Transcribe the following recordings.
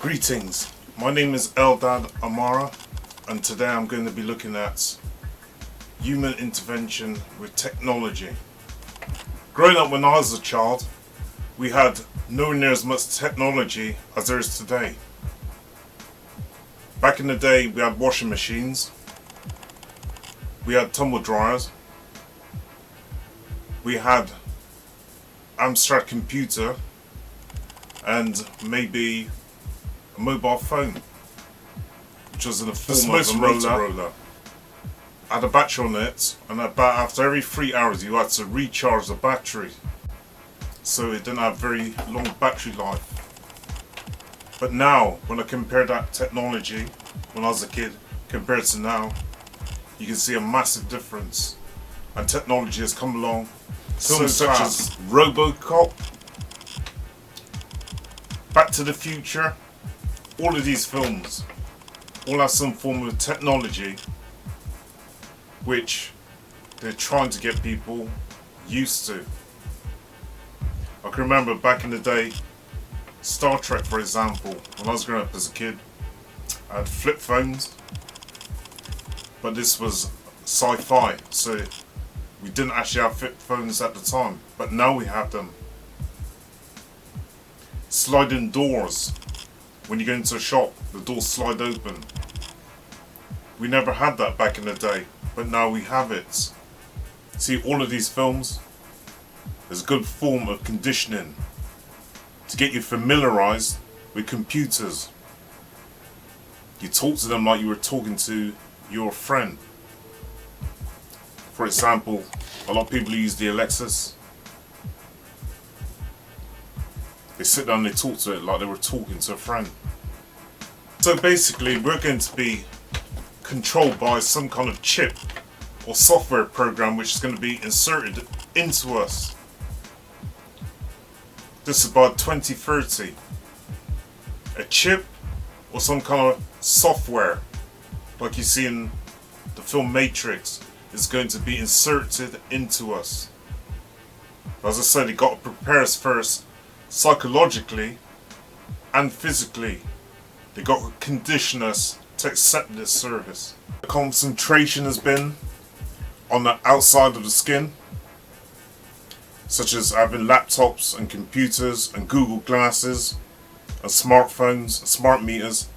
Greetings, my name is Eldad Amara, and today I'm going to be looking at human intervention with technology. Growing up when I was a child, we had nowhere near as much technology as there is today. Back in the day, we had washing machines, we had tumble dryers, we had Amstrad computer, and maybe a mobile phone, which was in the form of a Motorola. Had a battery on it, and about after every 3 hours you had to recharge the battery, so it didn't have very long battery life. But now, when I compare that technology when I was a kid compared to now, you can see a massive difference, and technology has come along. Films such as Robocop, Back to the Future, all of these films all have some form of technology which they're trying to get people used to. I can remember back in the day, Star Trek for example, when I was growing up as a kid, I had flip phones, but this was sci-fi, so we didn't actually have flip phones at the time, but now we have them. Sliding doors. When you go into a shop, the doors slide open. We never had that back in the day, but now we have it. See, all of these films is a good form of conditioning to get you familiarized with computers. You talk to them like you were talking to your friend. For example, a lot of people use the Alexis. They sit down and they talk to it like they were talking to a friend. So basically, we're going to be controlled by some kind of chip or software program which is going to be inserted into us. This is by 2030. A chip or some kind of software, like you see in the film Matrix, is going to be inserted into us. As I said, you got to prepare us first, psychologically and physically. They got to condition us to accept this service. The concentration has been on the outside of the skin, such as having laptops and computers and Google glasses and smartphones and smart meters.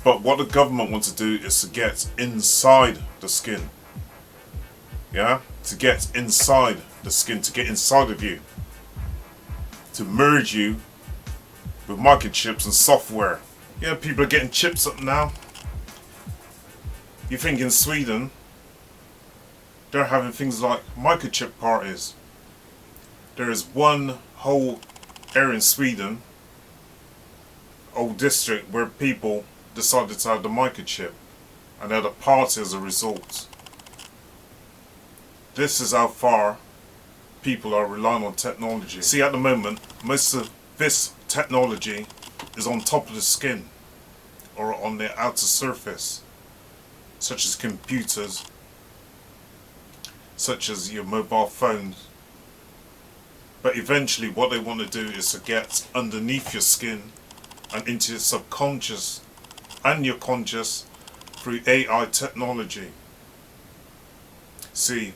But what the government wants to do is to get inside the skin. Yeah? To get inside the skin, to get inside of you. To merge you with microchips and software. Yeah, people are getting chips up now. You think in Sweden, they're having things like microchip parties. There is one whole area in Sweden, old district, where people decided to have the microchip and they had a party as a result. This is how far people are relying on technology. See, at the moment, most of this technology is on top of the skin or on the outer surface, such as computers, such as your mobile phones. But eventually what they want to do is to get underneath your skin and into your subconscious and your conscious through AI technology. See,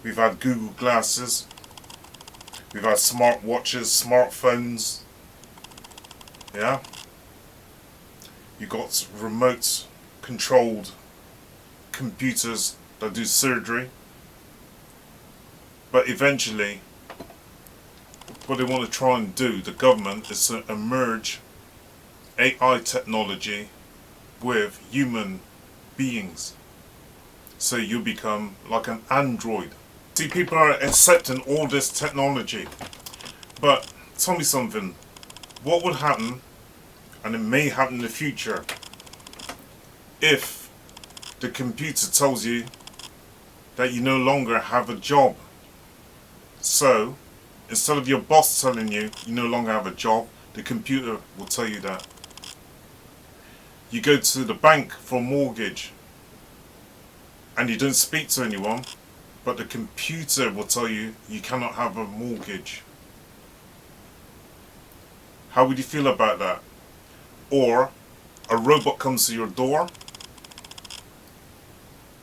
we've had Google glasses, we've had smart watches, smartphones, yeah? You got remote controlled computers that do surgery. But eventually, what they want to try and do, the government, is to merge AI technology with human beings. So you become like an android. See, people are accepting all this technology. But tell me something. What would happen, and it may happen in the future, if the computer tells you that you no longer have a job? So, instead of your boss telling you you no longer have a job, the computer will tell you that. You go to the bank for a mortgage and you don't speak to anyone, but the computer will tell you you cannot have a mortgage. How would you feel about that? or a robot comes to your door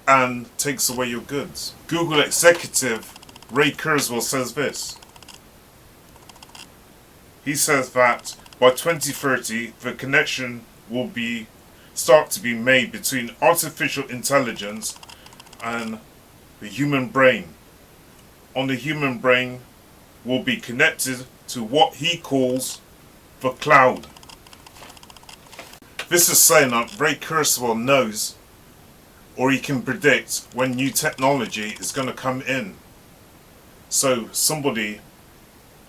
and takes away your goods. Google executive Ray Kurzweil says this. He says that by 2030 the connection will start to be made between artificial intelligence and the human brain. On the human brain will be connected to what he calls the cloud. This is saying that Ray Kurzweil knows, or he can predict, when new technology is going to come in. So somebody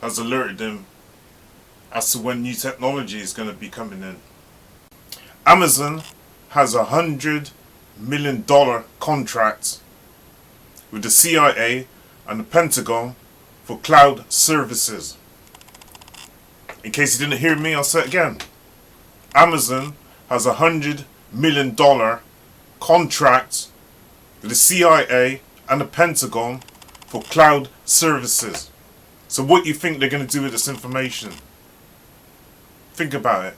has alerted him as to when new technology is going to be coming in. Amazon has $100 million contract with the CIA and the Pentagon for cloud services. In case you didn't hear me, I'll say it again. Amazon has $100 million contract with the CIA and the Pentagon for cloud services. So what do you think they're going to do with this information? Think about it.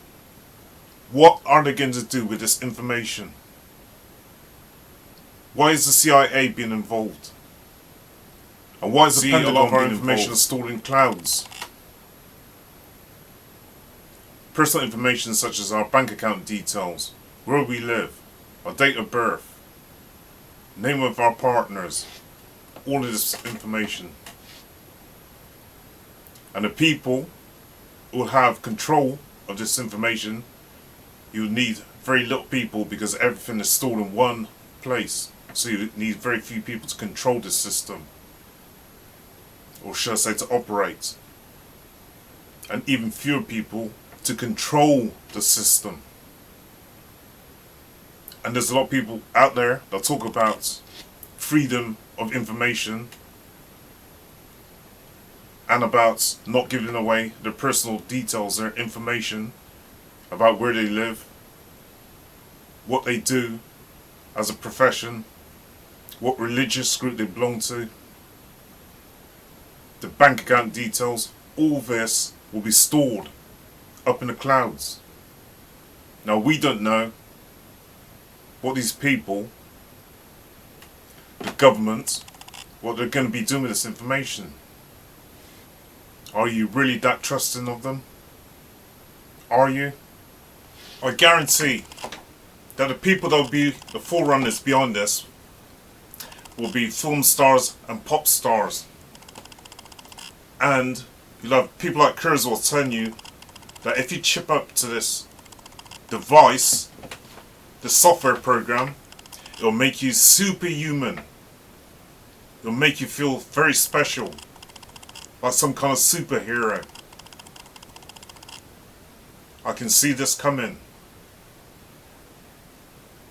What are they going to do with this information? Why is the CIA being involved? And why is the Pentagon a lot of our information stored in clouds? Personal information such as our bank account details, where we live, our date of birth, name of our partners, all of this information. And the people who will have control of this information, you need very little people because everything is stored in one place. So you need very few people to control this system. Or should I say to operate. And even fewer people to control the system. And there's a lot of people out there that talk about freedom of information and about not giving away their personal details, their information about where they live, what they do as a profession, what religious group they belong to, the bank account details. All this will be stored up in the clouds. Now we don't know what these people, the government, what they're going to be doing with this information. Are you really that trusting of them? Are you? I guarantee that the people that will be the forerunners behind this will be film stars and pop stars. And you'll have people like Kurzweil telling you that if you chip up to this device, the software program, it'll make you superhuman. It'll make you feel very special, like some kind of superhero. I can see this coming.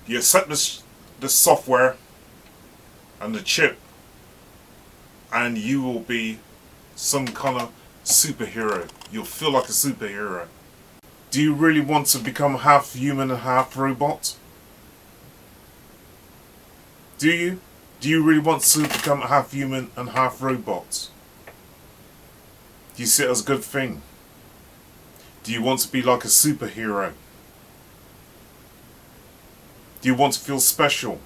You accept this software and the chip, and you will be some kind of superhero. You'll feel like a superhero. Do you really want to become half human and half robot? Do you? Do you really want to become half human and half robot? Do you see it as a good thing? Do you want to be like a superhero? Do you want to feel special?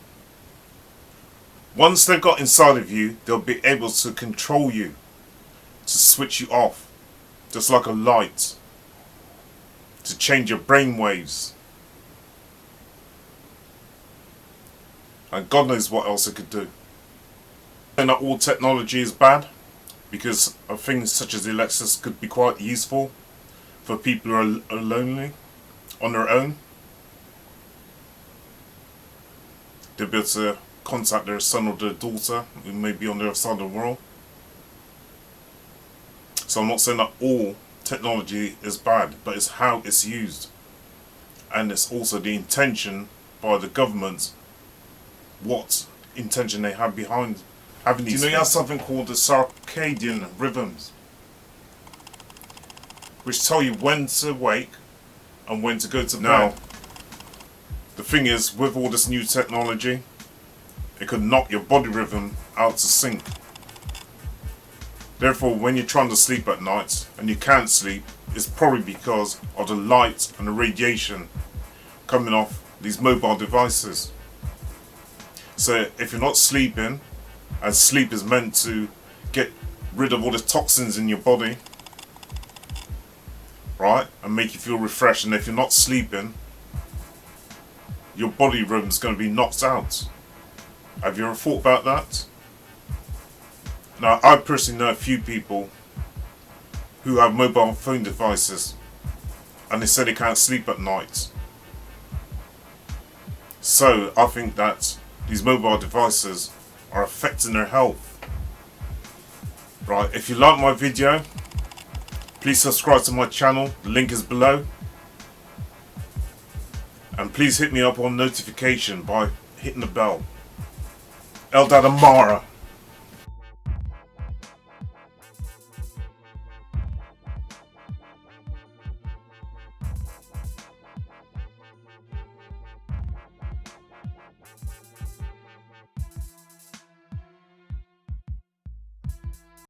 Once they've got inside of you, they'll be able to control you, to switch you off, just like a light, to change your brain waves. And God knows what else it could do. And not all technology is bad, because things such as the Alexis could be quite useful for people who are lonely, on their own. They'll be able to contact their son or their daughter who may be on the other side of the world. So I'm not saying that all technology is bad, but it's how it's used. And it's also the intention by the government, what intention they have behind having these. Do you know you have something called the circadian rhythms, which tell you when to wake and when to go to bed. Now, the thing is, with all this new technology, it could knock your body rhythm out to sync. Therefore, when you're trying to sleep at night and you can't sleep, is probably because of the light and the radiation coming off these mobile devices. So if you're not sleeping, and sleep is meant to get rid of all the toxins in your body, right, and make you feel refreshed, and if you're not sleeping, your body rhythm is going to be knocked out. Have you ever thought about that? Now, I personally know a few people who have mobile phone devices and they say they can't sleep at night. So I think that these mobile devices are affecting their health. Right, if you like my video, please subscribe to my channel, the link is below. And please hit me up on notification by hitting the bell. Eldad Amara.